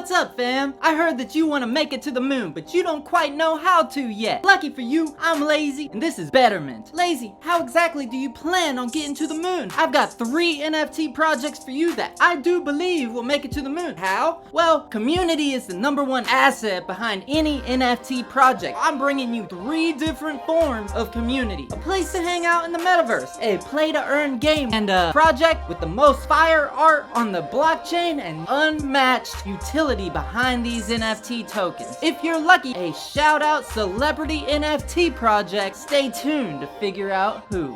What's up, fam? I heard that you want to make it to the moon, but you don't quite know how to yet. Lucky for you, I'm Lazy, and this is Betterment. Lazy, how exactly do you plan on getting to the moon? I've got 3 NFT projects for you that I do believe will make it to the moon. How? Well, community is the #1 asset behind any NFT project. I'm bringing you 3 different forms of community. A place to hang out in the metaverse, a play-to-earn game, and a project with the most fire art on the blockchain and unmatched utility behind these NFT tokens. If you're lucky, a shout-out celebrity NFT project. Stay tuned to figure out who.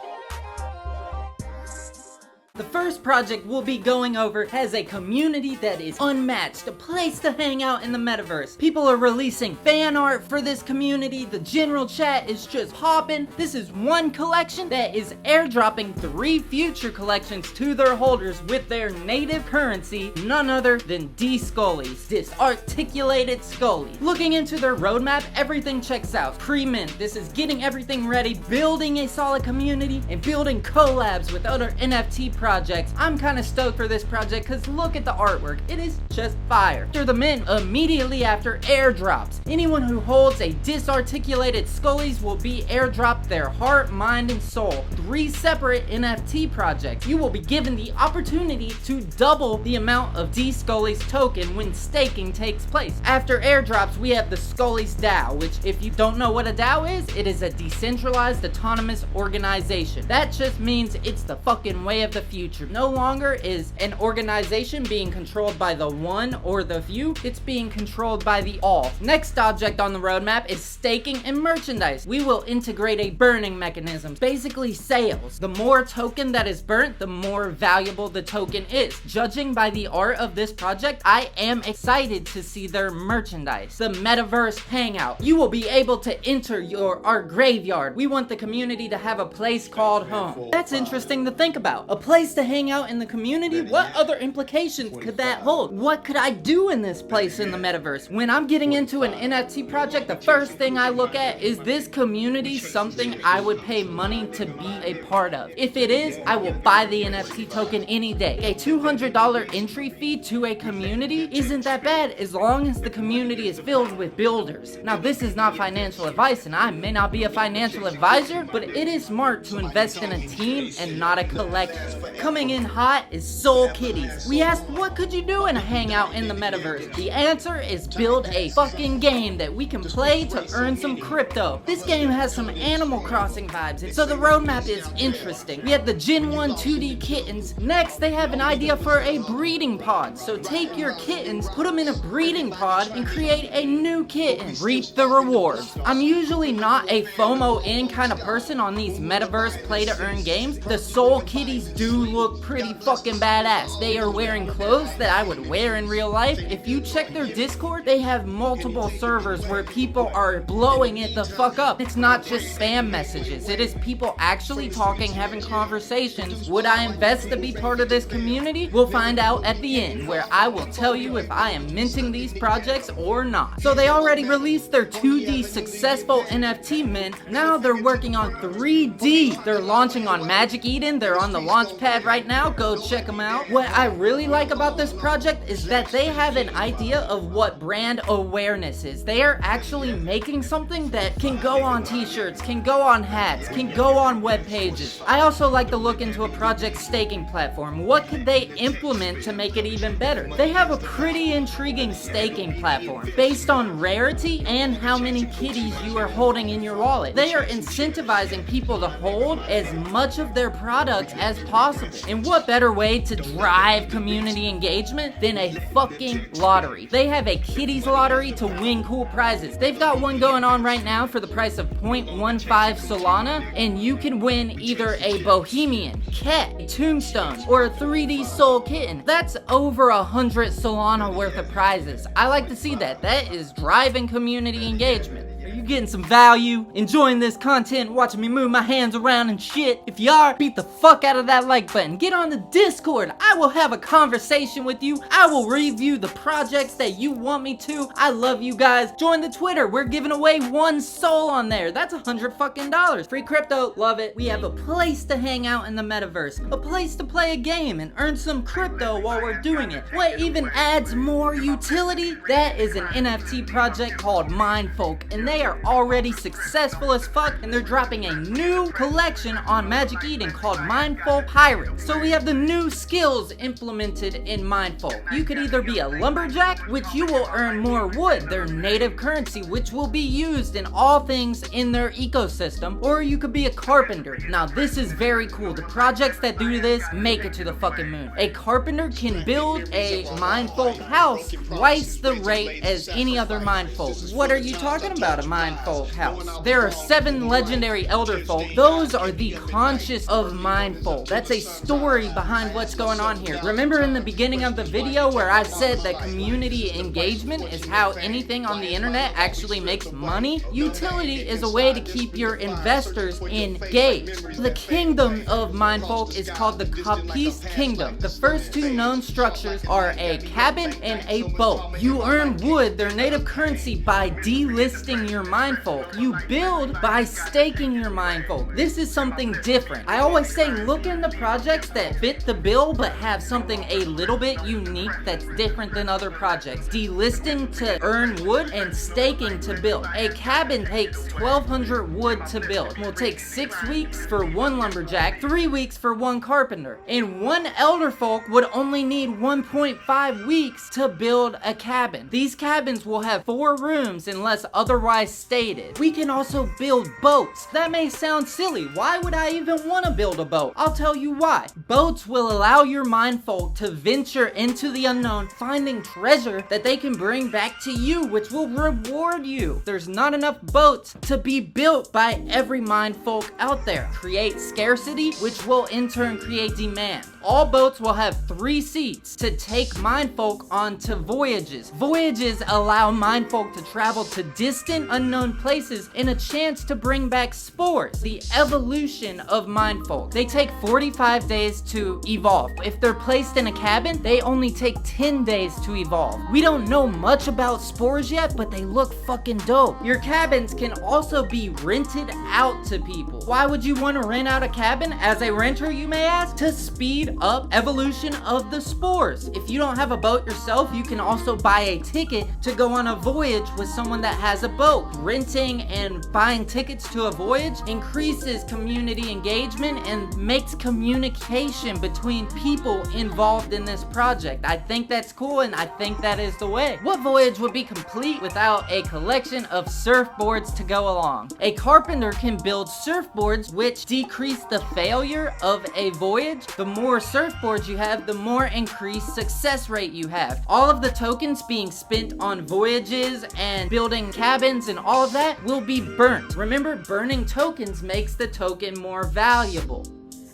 The first project we'll be going over has a community that is unmatched, a place to hang out in the metaverse. People are releasing fan art for this community. The general chat is just popping. This is one collection that is airdropping 3 future collections to their holders with their native currency, none other than D-Scullies, disarticulated Scully. Looking into their roadmap, everything checks out. Pre-mint, this is getting everything ready, building a solid community, and building collabs with other NFT projects. I'm kind of stoked for this project because look at the artwork. It is just fire. After the mint, immediately after airdrops, anyone who holds a disarticulated Scullies will be airdropped their heart, mind, and soul. 3 separate NFT projects. You will be given the opportunity to double the amount of D-Scullies token when staking takes place. After airdrops, we have the Scullies DAO, which if you don't know what a DAO is, it is a decentralized autonomous organization. That just means it's the fucking way of the future. No longer is an organization being controlled by the one or the few, it's being controlled by the all. Next object on the roadmap is staking and merchandise. We will integrate a burning mechanism, basically sales. The more token that is burnt, the more valuable the token is. Judging by the art of this project, I am excited to see their merchandise. The Metaverse Hangout. You will be able to enter our graveyard. We want the community to have a place called home. That's interesting to think about. A place to hang out in the community? What other implications could that hold? What could I do in this place in the metaverse? When I'm getting into an NFT project, the first thing I look at is this community something I would pay money to be a part of. If it is, I will buy the NFT token any day. A $200 entry fee to a community isn't that bad as long as the community is filled with builders. Now, this is not financial advice, and I may not be a financial advisor, but it is smart to invest in a team and not a collection. Coming in hot is Soul Kitties. We asked, what could you do in a hangout in the metaverse? The answer is build a fucking game that we can play to earn some crypto. This game has some Animal Crossing vibes, so the roadmap is interesting. We had the Gen 1 2D kittens. Next, they have an idea for a breeding pod. So take your kittens, put them in a breeding pod, and create a new kitten. Reap the rewards. I'm usually not a FOMO in kind of person on these metaverse play-to-earn games. The Soul Kitties do look pretty fucking badass. They are wearing clothes that I would wear in real life. If you check their Discord, they have multiple servers where people are blowing it the fuck up. It's not just spam messages. It is people actually talking, having conversations. Would I invest to be part of this community? We'll find out at the end, where I will tell you if I am minting these projects or not. So they already released their 2D successful NFT mint. Now they're working on 3D. They're launching on Magic Eden. They're on the launch pad right now. Go check them out. What I really like about this project is that they have an idea of what brand awareness is. They are actually making something that can go on t-shirts, can go on hats, can go on web pages. I also like to look into a project staking platform. What could they implement to make it even better? They have a pretty intriguing staking platform based on rarity and how many kitties you are holding in your wallet. They are incentivizing people to hold as much of their product as possible. And what better way to drive community engagement than a fucking lottery? They have a kitties lottery to win cool prizes. They've got one going on right now for the price of 0.15 Solana, and you can win either a Bohemian, cat, a tombstone, or a 3D soul kitten. That's over 100 Solana worth of prizes. I like to see that. That is driving community engagement. Are you're getting some value, enjoying this content, watching me move my hands around and shit. If you are, beat the fuck out of that like button. Get on the Discord. I will have a conversation with you. I will review the projects that you want me to. I love you guys. Join the Twitter. We're giving away 1 soul on there. That's $100 fucking. Free crypto. Love it. We have a place to hang out in the metaverse. A place to play a game and earn some crypto while we're doing it. What even adds more utility? That is an NFT project called Mindfolk, and they are already successful as fuck, and they're dropping a new collection on Magic Eden called Mindfolk Pirates. So we have the new skills implemented in Mindfolk. You could either be a lumberjack, which you will earn more wood, their native currency, which will be used in all things in their ecosystem, or you could be a carpenter. Now this is very cool. The projects that do this make it to the fucking moon. A carpenter can build a Mindfolk house twice the rate as any other Mindfolk. What are you talking about, a Mindfolk house? There are 7 legendary elder folk. Those are the conscious of Mindfolk. That's a story behind what's going on here. Remember in the beginning of the video where I said that community engagement is how anything on the internet actually makes money? Utility is a way to keep your investors engaged. The kingdom of Mindfolk is called the Capice Kingdom. The first 2 known structures are a cabin and a boat. You earn wood, their native currency, by delisting your Mindfolk. You build by staking your Mindfolk. This is something different. I always say look into projects that fit the bill but have something a little bit unique that's different than other projects. Delisting to earn wood and staking to build. A cabin takes 1,200 wood to build. Will take 6 weeks for 1 lumberjack, 3 weeks for 1 carpenter, and 1 elder folk would only need 1.5 weeks to build a cabin. These cabins will have 4 rooms unless otherwise stated. We can also build boats. That may sound silly. Why would I even want to build a boat? I'll tell you why. Boats will allow your Mindfolk to venture into the unknown, finding treasure that they can bring back to you, which will reward you. There's not enough boats to be built by every Mindfolk out there. Create scarcity, which will in turn create demand. All boats will have 3 seats to take Mindfolk onto voyages. Voyages allow Mindfolk to travel to distant, unknown places and a chance to bring back spores, the evolution of Mindfolk. They take 45 days to evolve. If they're placed in a cabin, they only take 10 days to evolve. We don't know much about spores yet, but they look fucking dope. Your cabins can also be rented out to people. Why would you want to rent out a cabin as a renter, you may ask? To speed up evolution of the spores. If you don't have a boat yourself, you can also buy a ticket to go on a voyage with someone that has a boat. Renting and buying tickets to a voyage increases community engagement and makes communication between people involved in this project. I think that's cool, and I think that is the way. What voyage would be complete without a collection of surfboards to go along? A carpenter can build surfboards which decrease the failure of a voyage. The more surfboards you have, the more increased success rate you have. All of the tokens being spent on voyages and building cabins and all of that will be burnt. Remember, burning tokens makes the token more valuable.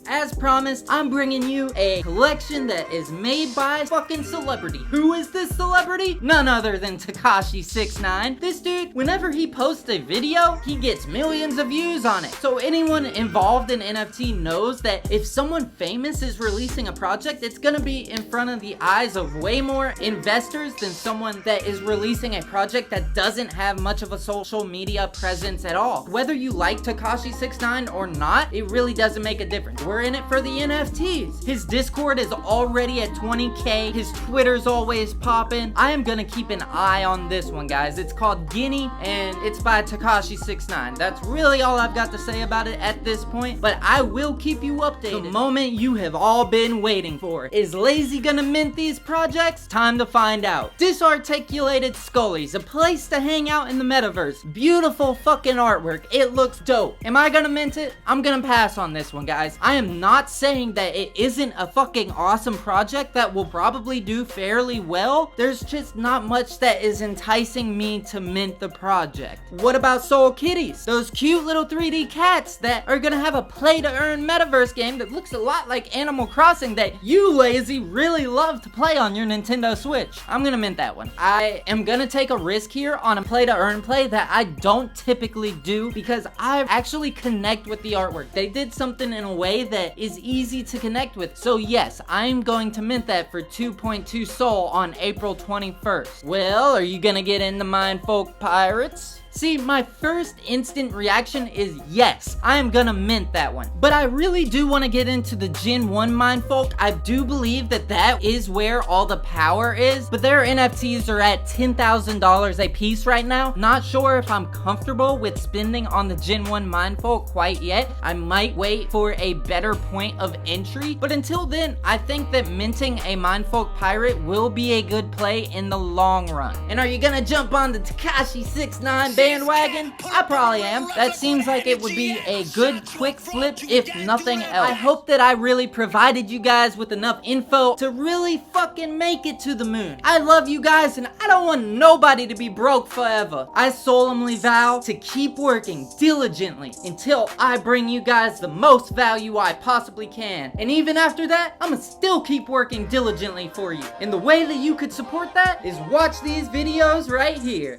As promised, I'm bringing you a collection that is made by fucking celebrity. Who is this celebrity? None other than Tekashi69. This dude, whenever he posts a video, he gets millions of views on it. So anyone involved in NFT knows that if someone famous is releasing a project, it's gonna be in front of the eyes of way more investors than someone that is releasing a project that doesn't have much of a social media presence at all. Whether you like Tekashi69 or not, it really doesn't make a difference. We're in it for the NFTs. His Discord is already at 20K. His Twitter's always popping. I am gonna keep an eye on this one, guys. It's called Guinea, and it's by Tekashi69. That's really all I've got to say about it at this point, but I will keep you updated. The moment you have all been waiting for. Is Lazy gonna mint these projects? Time to find out. Disarticulated Scullies, a place to hang out in the metaverse. Beautiful fucking artwork. It looks dope. Am I gonna mint it? I'm gonna pass on this one, guys. I am am not saying that it isn't a fucking awesome project that will probably do fairly well. There's just not much that is enticing me to mint the project. What about Soul Kitties? Those cute little 3D cats that are gonna have a play-to-earn metaverse game that looks a lot like Animal Crossing that you lazy really love to play on your Nintendo Switch. I'm gonna mint that one. I am gonna take a risk here on a play-to-earn play that I don't typically do because I actually connect with the artwork. They did something in a way that is easy to connect with. So yes, I'm going to mint that for 2.2 Sol on April 21st. Well, are you gonna get into Mindfolk Pirates? See, my first instant reaction is yes, I am gonna mint that one. But I really do want to get into the Gen 1 Mindfolk. I do believe that that is where all the power is, but their NFTs are at $10,000 a piece right now. Not sure if I'm comfortable with spending on the Gen 1 Mindfolk quite yet. I might wait for a better point of entry, but until then, I think that minting a Mindfolk Pirate will be a good play in the long run. And are you gonna jump on the Tekashi 69 bandwagon? I probably am. That seems like it would be a good quick flip if nothing else. I hope that I really provided you guys with enough info to really fucking make it to the moon. I love you guys and I don't want nobody to be broke forever. I solemnly vow to keep working diligently until I bring you guys the most value I possibly can. And even after that, I'ma still keep working diligently for you. And the way that you could support that is watch these videos right here.